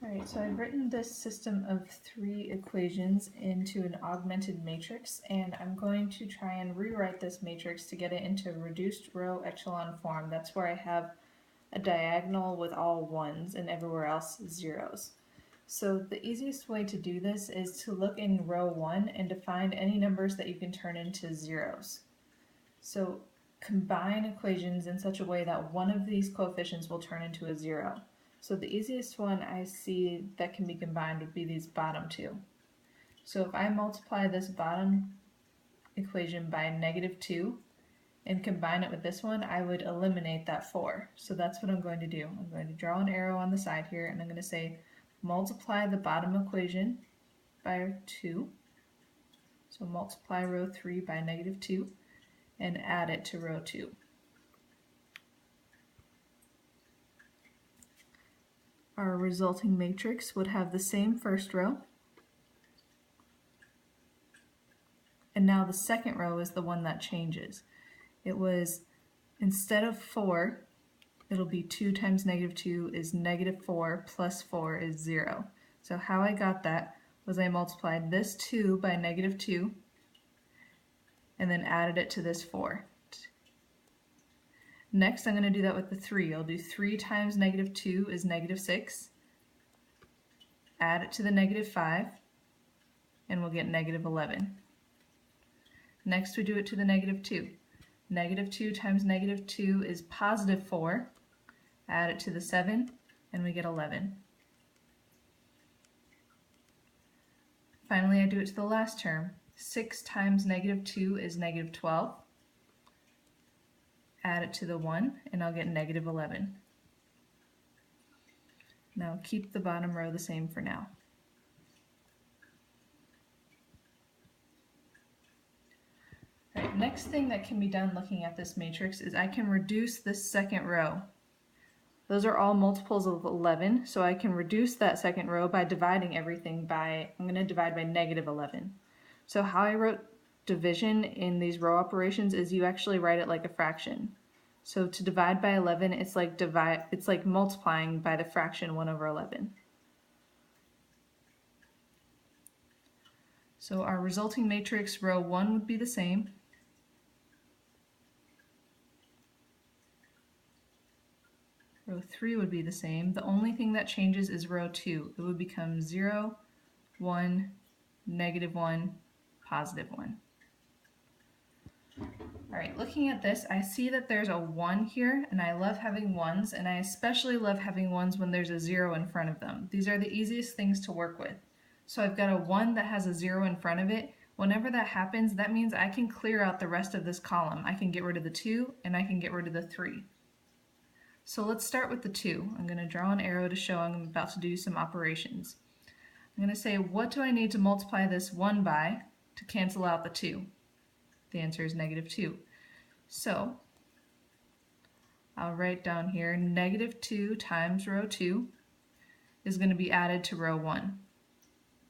Alright, so I've written this system of 3 equations into an augmented matrix, and I'm going to try and rewrite this matrix to get it into reduced row echelon form. That's where I have a diagonal with all ones and everywhere else zeros. So the easiest way to do this is to look in row 1 and to find any numbers that you can turn into zeros. So combine equations in such a way that one of these coefficients will turn into a 0. So the easiest one I see that can be combined would be these bottom two. So if I multiply this bottom equation by -2 and combine it with this one, I would eliminate that 4. So that's what I'm going to do. I'm going to draw an arrow on the side here, and I'm going to say multiply the bottom equation by 2. So multiply row 3 by -2 and add it to row 2. Our resulting matrix would have the same first row, and now the second row is the one that changes. It was, instead of 4, it'll be 2 times -2 is -4 plus 4 is 0. So how I got that was I multiplied this 2 by -2 and then added it to this 4. Next, I'm going to do that with the 3. I'll do 3 times -2 is -6. Add it to the -5, and we'll get -11. Next, we do it to the -2. -2 times -2 is +4. Add it to the 7, and we get 11. Finally, I do it to the last term. 6 times -2 is -12. Add it to the 1, and I'll get -11. Now keep the bottom row the same for now. Alright, next thing that can be done looking at this matrix is I can reduce this second row. Those are all multiples of 11, so I can reduce that second row by dividing everything by, I'm going to divide by -11. So how I wrote division in these row operations is you actually write it like a fraction. So to divide by 11, it's like multiplying by the fraction 1 over 11. So our resulting matrix, row 1 would be the same. Row 3 would be the same. The only thing that changes is row 2. It would become 0, 1, -1, +1. Alright, looking at this, I see that there's a 1 here, and I love having 1s, and I especially love having 1s when there's a 0 in front of them. These are the easiest things to work with. So I've got a 1 that has a 0 in front of it. Whenever that happens, that means I can clear out the rest of this column. I can get rid of the 2, and I can get rid of the 3. So let's start with the 2. I'm going to draw an arrow to show I'm about to do some operations. I'm going to say, what do I need to multiply this 1 by to cancel out the 2? The answer is -2. So I'll write down here -2 times row 2 is going to be added to row 1.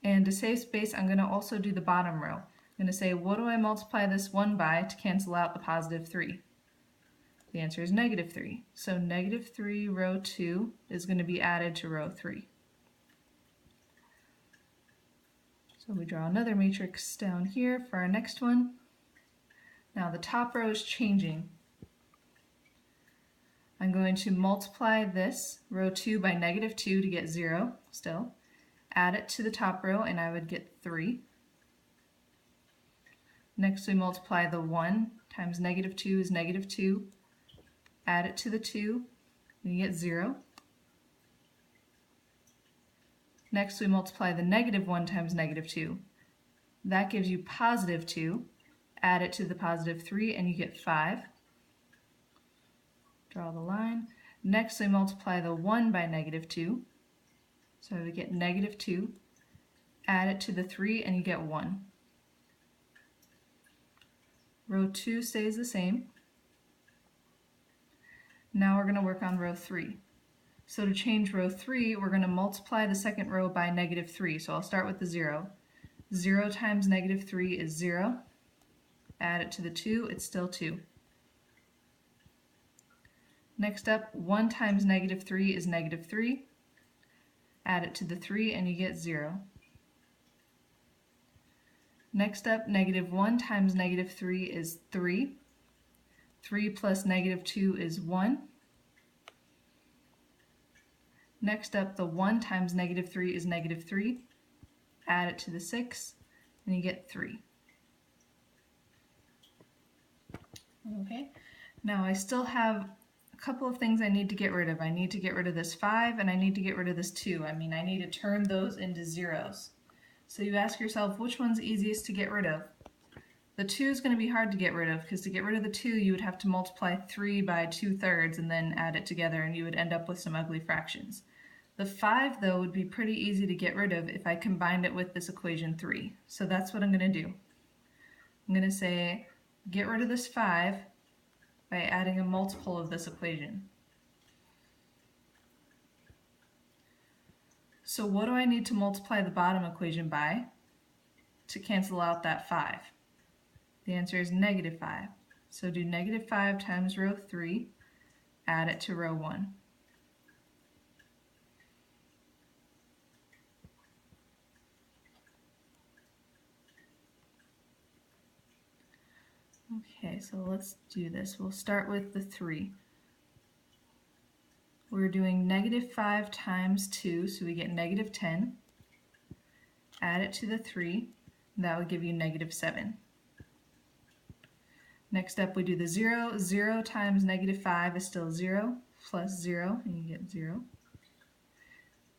And to save space, I'm going to also do the bottom row. I'm going to say, what do I multiply this 1 by to cancel out the +3? The answer is -3. So -3 row 2 is going to be added to row 3. So we draw another matrix down here for our next one. Now the top row is changing. I'm going to multiply this row 2 by -2 to get 0 still. Add it to the top row and I would get 3. Next we multiply the 1 times -2 is -2. Add it to the 2 and you get 0. Next we multiply the -1 times -2. That gives you +2. Add it to the +3 and you get 5. Draw the line. Next we multiply the 1 by -2. So we get -2. Add it to the 3 and you get 1. Row 2 stays the same. Now we're going to work on row 3. So to change row 3, we're going to multiply the second row by -3. So I'll start with the 0. 0 times -3 is 0. Add it to the 2, it's still 2. Next up, 1 times -3 is -3. add it to the 3, and you get 0. Next up, -1 times -3 is 3. 3 plus -2 is 1. Next up, the 1 times -3 is -3. Add it to the 6, and you get 3. Okay, now I still have a couple of things I need to get rid of. I need to get rid of this 5, and I need to get rid of this 2. I need to turn those into zeros. So you ask yourself, which one's easiest to get rid of? The 2 is going to be hard to get rid of, because to get rid of the 2, you would have to multiply 3 by 2/3 and then add it together, and you would end up with some ugly fractions. The 5, though, would be pretty easy to get rid of if I combined it with this equation 3. So that's what I'm going to do. I'm going to say, get rid of this 5 by adding a multiple of this equation. So what do I need to multiply the bottom equation by to cancel out that 5? The answer is -5. So do -5 times row 3, add it to row 1. Okay, so let's do this. We'll start with the 3. We're doing -5 times 2, so we get -10. Add it to the 3, and that would give you -7. Next up, we do the 0. 0 times -5 is still 0, plus 0, and you get 0.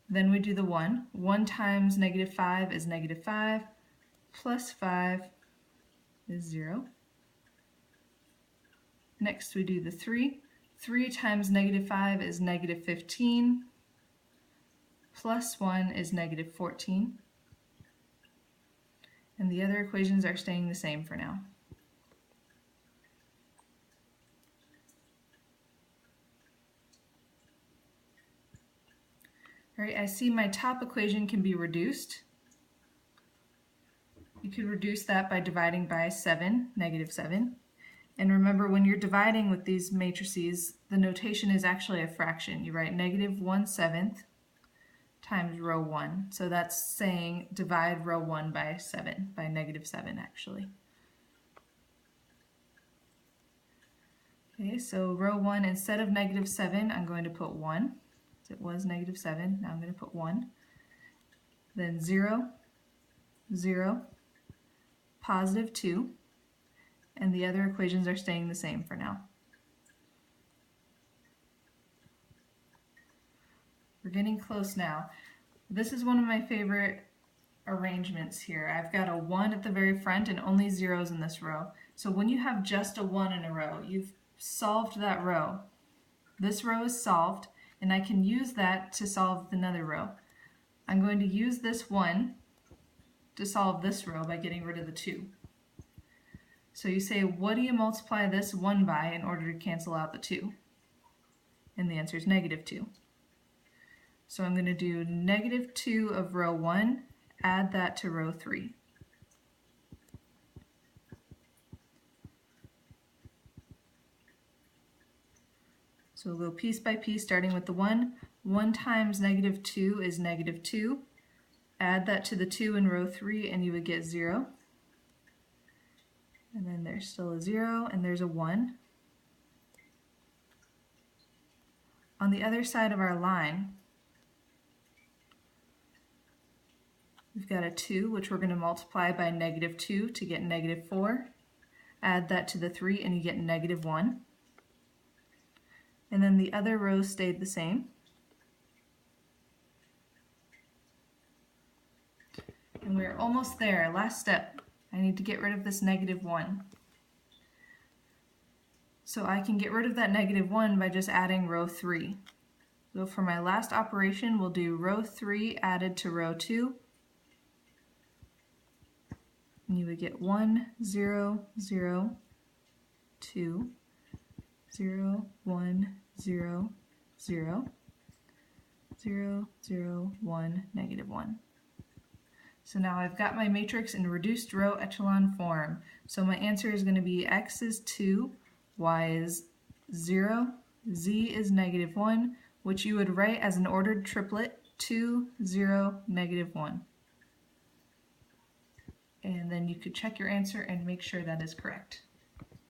Then we do the 1. 1 times -5 is -5, plus 5 is 0. Next we do the 3. 3 times -5 is -15, plus 1 is -14. And the other equations are staying the same for now. Alright, I see my top equation can be reduced. You could reduce that by dividing by 7, -7. And remember, when you're dividing with these matrices, the notation is actually a fraction. You write -1/7 times row 1. So that's saying divide row 1 by 7, by -7 actually. Okay, so row 1, instead of -7, I'm going to put 1. So it was -7, now I'm going to put 1. Then 0, 0, +2. And the other equations are staying the same for now. We're getting close now. This is one of my favorite arrangements here. I've got a 1 at the very front and only zeros in this row. So when you have just a 1 in a row, you've solved that row. This row is solved, and I can use that to solve another row. I'm going to use this 1 to solve this row by getting rid of the 2. So you say, what do you multiply this 1 by in order to cancel out the 2? And the answer is -2. So I'm going to do -2 of row 1, add that to row 3. So we'll go piece by piece, starting with the 1. 1 times -2 is -2. Add that to the 2 in row 3, and you would get 0. And then there's still a 0, and there's a 1. On the other side of our line, we've got a 2, which we're going to multiply by -2 to get -4. Add that to the 3, and you get -1. And then the other rows stayed the same. And we're almost there. Last step. I need to get rid of this -1. So I can get rid of that -1 by just adding row 3. So for my last operation, we'll do row 3 added to row 2. And you would get 1, 0, 0, 2, 0, 1, 0, 0, 0, 0, 1, -1. So now I've got my matrix in reduced row echelon form. So my answer is going to be x is 2, y is 0, z is -1, which you would write as an ordered triplet 2, 0, -1. And then you could check your answer and make sure that is correct.